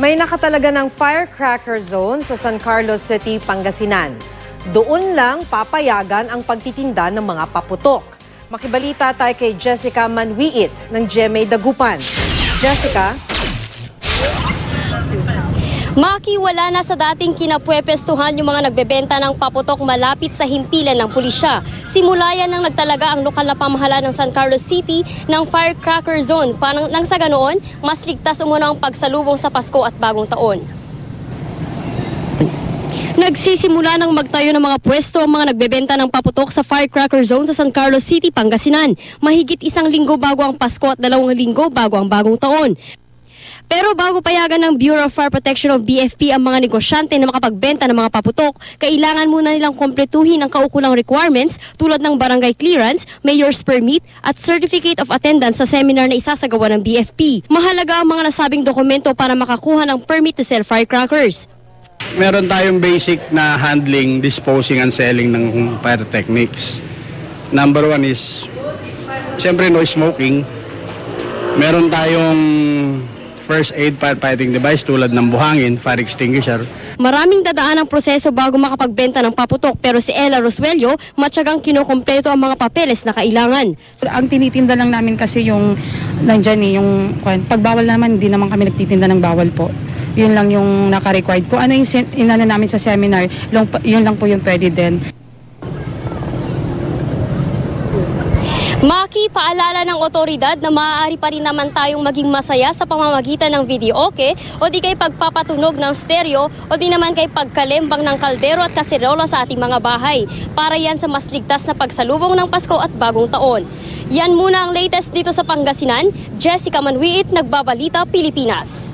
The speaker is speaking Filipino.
May nakatalaga ng firecracker zone sa San Carlos City, Pangasinan. Doon lang papayagan ang pagtitinda ng mga paputok. Makibalita tayo kay Jessica Manwiit ng GMA Dagupan. Jessica? Makiwala na sa dating kinapwepestuhan yung mga nagbebenta ng paputok malapit sa himpilan ng pulisya. Simula yan nang nagtalaga ang lokal na pamahalaan ng San Carlos City ng firecracker zone. Nang sa ganoon, mas ligtas umano ang pagsalubong sa Pasko at Bagong Taon. Nagsisimula ng magtayo ng mga pwesto ang mga nagbebenta ng paputok sa firecracker zone sa San Carlos City, Pangasinan. Mahigit 1 linggo bago ang Pasko at 2 linggo bago ang Bagong Taon. Pero bago payagan ng Bureau of Fire Protection of BFP ang mga negosyante na makapagbenta ng mga paputok, kailangan muna nilang kompletuhin ang kaukulang requirements tulad ng barangay clearance, mayor's permit at certificate of attendance sa seminar na isasagawa ng BFP. Mahalaga ang mga nasabing dokumento para makakuha ng permit to sell firecrackers. Meron tayong basic na handling, disposing and selling ng pyrotechnics. Number 1 is, siyempre no smoking. Meron tayong first aid firefighting device tulad ng buhangin, fire extinguisher. Maraming dadaan ang proseso bago makapagbenta ng paputok pero si Ella Rosuelio matyagang kinokompleto ang mga papeles na kailangan. Ang tinitinda lang namin kasi yung nandyan yung pagbawal naman, hindi naman kami nagtitinda ng bawal po. Yun lang yung naka-required. Kung ano yung inano namin sa seminar, yun lang po yung pwede din. Paalala ng otoridad na maaari pa rin naman tayong maging masaya sa pamamagitan ng videoke o di kay pagpapatunog ng stereo o di naman kay pagkalembang ng kaldero at kaserola sa ating mga bahay para yan sa mas ligtas na pagsalubong ng Pasko at Bagong Taon. Yan muna ang latest dito sa Pangasinan. Jessica Manwiit, Nagbabalita, Pilipinas.